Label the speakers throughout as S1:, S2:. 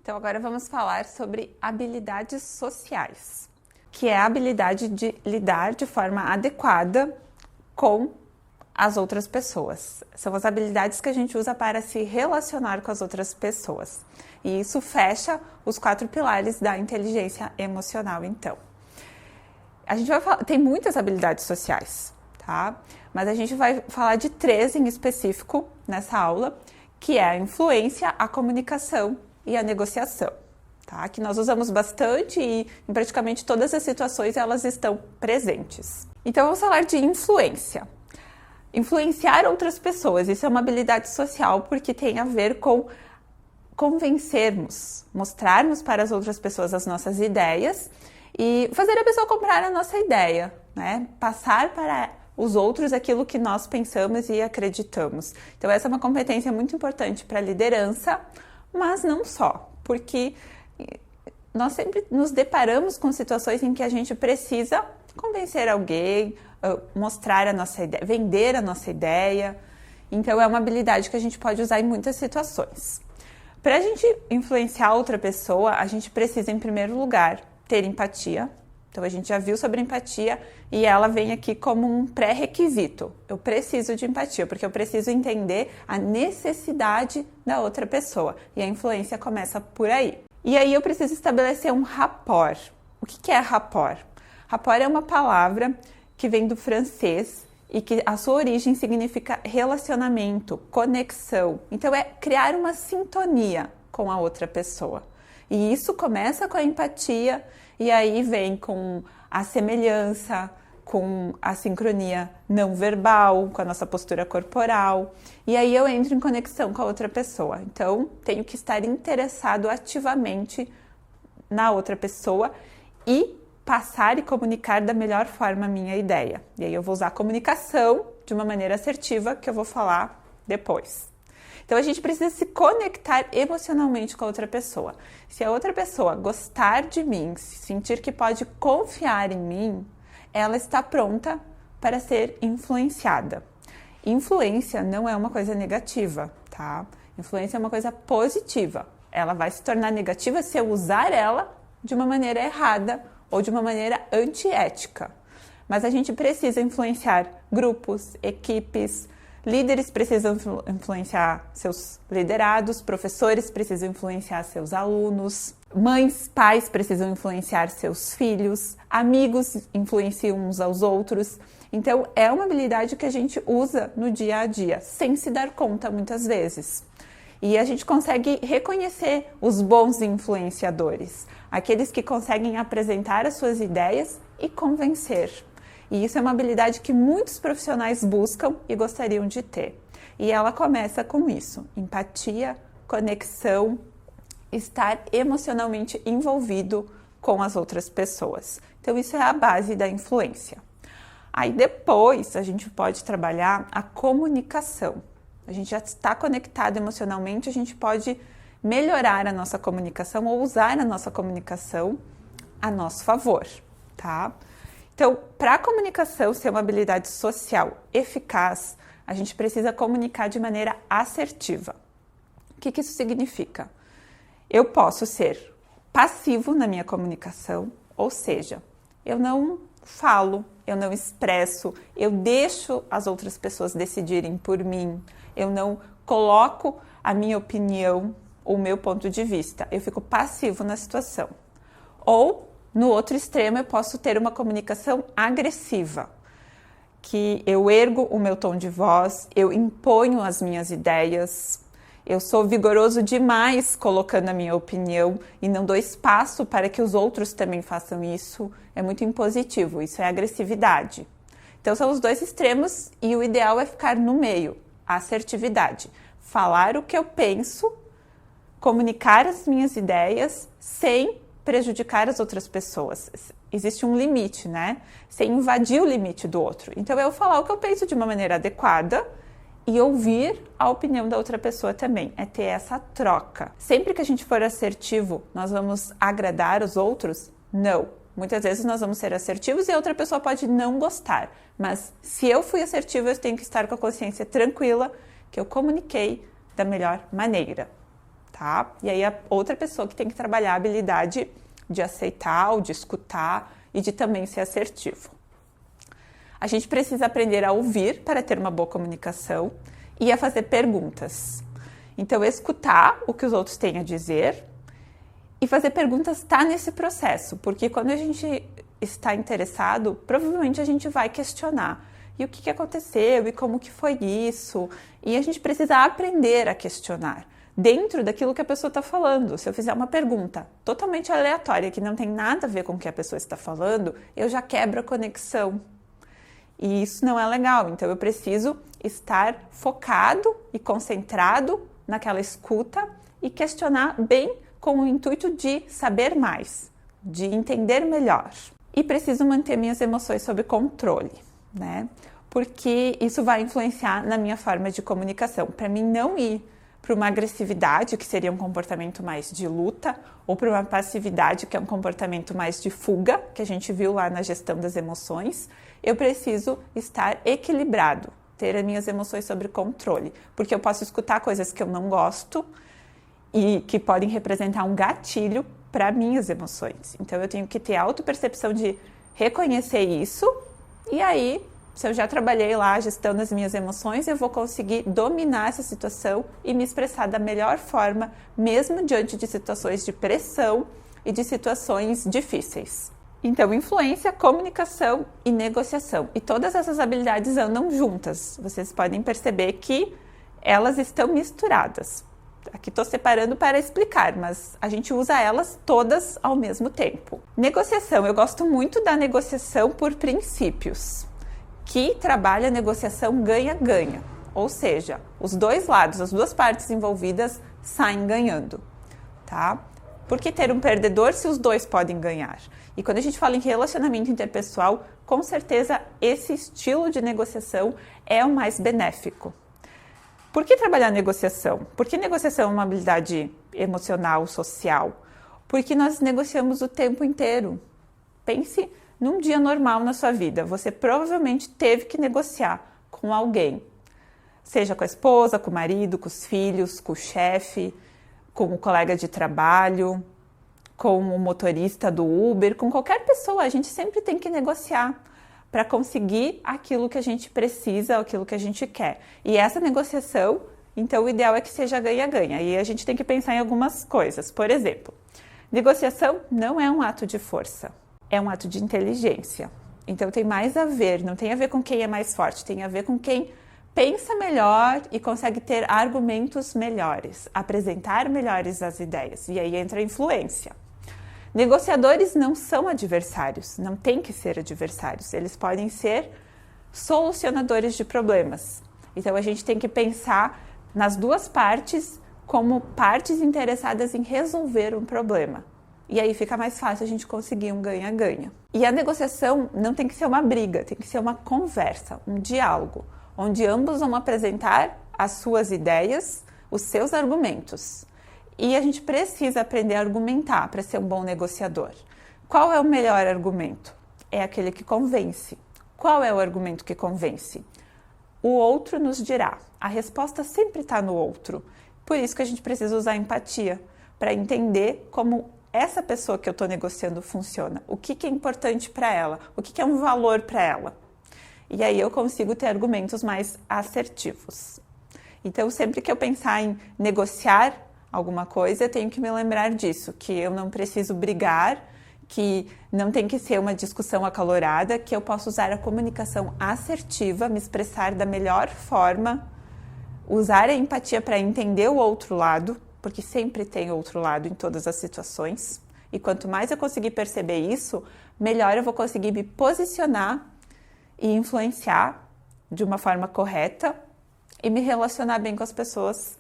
S1: Então agora vamos falar sobre habilidades sociais, que é a habilidade de lidar de forma adequada com as outras pessoas. São as habilidades que a gente usa para se relacionar com as outras pessoas. E isso fecha os 4 pilares da inteligência emocional, então. A gente vai falar, tem muitas habilidades sociais, tá? Mas a gente vai falar de 3 em específico nessa aula, que é a influência, a comunicação e a negociação, tá? Que nós usamos bastante e em praticamente todas as situações elas estão presentes. Então vamos falar de influência. Influenciar outras pessoas, isso é uma habilidade social porque tem a ver com convencermos, mostrarmos para as outras pessoas as nossas ideias e fazer a pessoa comprar a nossa ideia, né? Passar para os outros aquilo que nós pensamos e acreditamos. Então essa é uma competência muito importante para a liderança, mas não só, porque nós sempre nos deparamos com situações em que a gente precisa convencer alguém, mostrar a nossa ideia, vender a nossa ideia. Então é uma habilidade que a gente pode usar em muitas situações. Para a gente influenciar outra pessoa, a gente precisa, em primeiro lugar, ter empatia. Então a gente já viu sobre empatia e ela vem aqui como um pré-requisito. Eu preciso de empatia, porque eu preciso entender a necessidade da outra pessoa. E a influência começa por aí. E aí eu preciso estabelecer um rapport. O que é rapport? Rapport é uma palavra que vem do francês e que a sua origem significa relacionamento, conexão. Então é criar uma sintonia com a outra pessoa. E isso começa com a empatia e aí vem com a semelhança, com a sincronia não verbal, com a nossa postura corporal. E aí eu entro em conexão com a outra pessoa. Então tenho que estar interessado ativamente na outra pessoa e passar e comunicar da melhor forma a minha ideia. E aí eu vou usar a comunicação de uma maneira assertiva, que eu vou falar depois. Então a gente precisa se conectar emocionalmente com a outra pessoa. Se a outra pessoa gostar de mim, sentir que pode confiar em mim, ela está pronta para ser influenciada. Influência não é uma coisa negativa, tá? Influência é uma coisa positiva. Ela vai se tornar negativa se eu usar ela de uma maneira errada ou de uma maneira antiética. Mas a gente precisa influenciar grupos, equipes, líderes precisam influenciar seus liderados, professores precisam influenciar seus alunos, mães, pais precisam influenciar seus filhos, amigos influenciam uns aos outros. Então é uma habilidade que a gente usa no dia a dia, sem se dar conta muitas vezes. E a gente consegue reconhecer os bons influenciadores, aqueles que conseguem apresentar as suas ideias e convencer. E isso é uma habilidade que muitos profissionais buscam e gostariam de ter. E ela começa com isso: empatia, conexão, estar emocionalmente envolvido com as outras pessoas. Então isso é a base da influência. Aí depois a gente pode trabalhar a comunicação. A gente já está conectado emocionalmente, a gente pode melhorar a nossa comunicação ou usar a nossa comunicação a nosso favor, tá? Então, para a comunicação ser uma habilidade social eficaz, a gente precisa comunicar de maneira assertiva. O que isso significa? Eu posso ser passivo na minha comunicação, ou seja, eu não falo, eu não expresso, eu deixo as outras pessoas decidirem por mim, eu não coloco a minha opinião, o meu ponto de vista, eu fico passivo na situação. Ou, no outro extremo, eu posso ter uma comunicação agressiva, que eu ergo o meu tom de voz, eu imponho as minhas ideias, eu sou vigoroso demais colocando a minha opinião e não dou espaço para que os outros também façam isso. É muito impositivo, isso é agressividade. Então são os dois extremos e o ideal é ficar no meio, a assertividade. Falar o que eu penso, comunicar as minhas ideias sem prejudicar as outras pessoas. Existe um limite, né? Sem invadir o limite do outro. Então eu falar o que eu penso de uma maneira adequada e ouvir a opinião da outra pessoa também. É ter essa troca. Sempre que a gente for assertivo, nós vamos agradar os outros? Não. Muitas vezes nós vamos ser assertivos e a outra pessoa pode não gostar. Mas se eu fui assertiva, eu tenho que estar com a consciência tranquila que eu comuniquei da melhor maneira. tá? E aí a outra pessoa que tem que trabalhar a habilidade de aceitar, ou de escutar e de também ser assertivo. A gente precisa aprender a ouvir para ter uma boa comunicação e a fazer perguntas. Então, escutar o que os outros têm a dizer e fazer perguntas está nesse processo, porque quando a gente está interessado, provavelmente a gente vai questionar. E o que aconteceu? E como que foi isso? E a gente precisa aprender a questionar dentro daquilo que a pessoa está falando. Se eu fizer uma pergunta totalmente aleatória, que não tem nada a ver com o que a pessoa está falando, eu já quebro a conexão. E isso não é legal. Então, eu preciso estar focado e concentrado naquela escuta e questionar bem com o intuito de saber mais, de entender melhor. E preciso manter minhas emoções sob controle, né? Porque isso vai influenciar na minha forma de comunicação. Para mim não ir para uma agressividade, que seria um comportamento mais de luta, ou para uma passividade, que é um comportamento mais de fuga, que a gente viu lá na gestão das emoções, eu preciso estar equilibrado, ter as minhas emoções sob controle, porque eu posso escutar coisas que eu não gosto e que podem representar um gatilho para minhas emoções. Então eu tenho que ter a autopercepção de reconhecer isso, e aí, se eu já trabalhei lá a gestão das minhas emoções, eu vou conseguir dominar essa situação e me expressar da melhor forma, mesmo diante de situações de pressão e de situações difíceis. Então, influência, comunicação e negociação. E todas essas habilidades andam juntas. Vocês podem perceber que elas estão misturadas. Aqui estou separando para explicar, mas a gente usa elas todas ao mesmo tempo. Negociação. Eu gosto muito da negociação por princípios, que trabalha a negociação ganha-ganha. Ou seja, os dois lados, as duas partes envolvidas saem ganhando, tá? Por que ter um perdedor se os dois podem ganhar? E quando a gente fala em relacionamento interpessoal, com certeza esse estilo de negociação é o mais benéfico. Por que trabalhar negociação? Porque negociação é uma habilidade emocional, social. Porque nós negociamos o tempo inteiro. Pense num dia normal na sua vida. Você provavelmente teve que negociar com alguém. Seja com a esposa, com o marido, com os filhos, com o chefe, com o colega de trabalho, com o motorista do Uber, com qualquer pessoa. A gente sempre tem que negociar para conseguir aquilo que a gente precisa, aquilo que a gente quer. E essa negociação, então, o ideal é que seja ganha-ganha. E a gente tem que pensar em algumas coisas. Por exemplo, negociação não é um ato de força, é um ato de inteligência. Então, tem mais a ver, não tem a ver com quem é mais forte, tem a ver com quem pensa melhor e consegue ter argumentos melhores, apresentar melhores as ideias. E aí entra a influência. Negociadores não são adversários, não tem que ser adversários, eles podem ser solucionadores de problemas. Então a gente tem que pensar nas duas partes como partes interessadas em resolver um problema. E aí fica mais fácil a gente conseguir um ganha-ganha. E a negociação não tem que ser uma briga, tem que ser uma conversa, um diálogo, onde ambos vão apresentar as suas ideias, os seus argumentos. E a gente precisa aprender a argumentar para ser um bom negociador. Qual é o melhor argumento? É aquele que convence. Qual é o argumento que convence? O outro nos dirá. A resposta sempre está no outro. Por isso que a gente precisa usar empatia, para entender como essa pessoa que eu estou negociando funciona. O que é importante para ela? O que é um valor para ela? E aí eu consigo ter argumentos mais assertivos. Então, sempre que eu pensar em negociar alguma coisa, eu tenho que me lembrar disso, que eu não preciso brigar, que não tem que ser uma discussão acalorada, que eu posso usar a comunicação assertiva, me expressar da melhor forma, usar a empatia para entender o outro lado, porque sempre tem outro lado em todas as situações. E quanto mais eu conseguir perceber isso, melhor eu vou conseguir me posicionar e influenciar de uma forma correta e me relacionar bem com as pessoas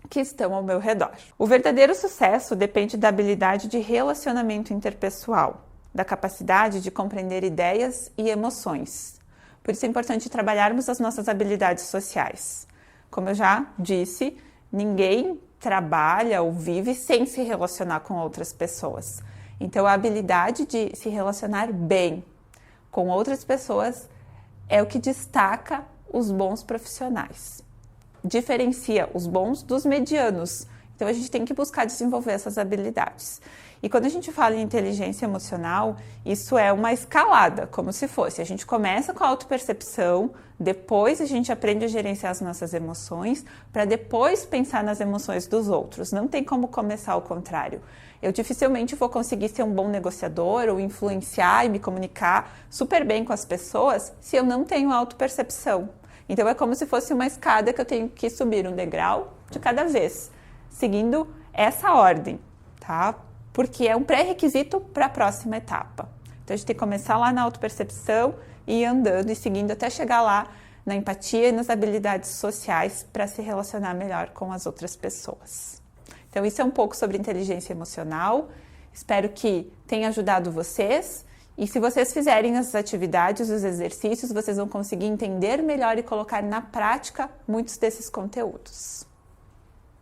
S1: que estão ao meu redor. O verdadeiro sucesso depende da habilidade de relacionamento interpessoal, da capacidade de compreender ideias e emoções. Por isso é importante trabalharmos as nossas habilidades sociais. Como eu já disse, ninguém trabalha ou vive sem se relacionar com outras pessoas. Então, a habilidade de se relacionar bem com outras pessoas é o que destaca os bons profissionais. Diferencia os bons dos medianos. Então a gente tem que buscar desenvolver essas habilidades. E quando a gente fala em inteligência emocional, isso é uma escalada, como se fosse. A gente começa com a autopercepção, depois a gente aprende a gerenciar as nossas emoções, para depois pensar nas emoções dos outros. Não tem como começar ao contrário. Eu dificilmente vou conseguir ser um bom negociador ou influenciar e me comunicar super bem com as pessoas se eu não tenho autopercepção. Então é como se fosse uma escada que eu tenho que subir um degrau de cada vez, seguindo essa ordem, tá? Porque é um pré-requisito para a próxima etapa. Então a gente tem que começar lá na autopercepção e ir andando e seguindo até chegar lá na empatia e nas habilidades sociais para se relacionar melhor com as outras pessoas. Então isso é um pouco sobre inteligência emocional. Espero que tenha ajudado vocês. E se vocês fizerem as atividades, os exercícios, vocês vão conseguir entender melhor e colocar na prática muitos desses conteúdos.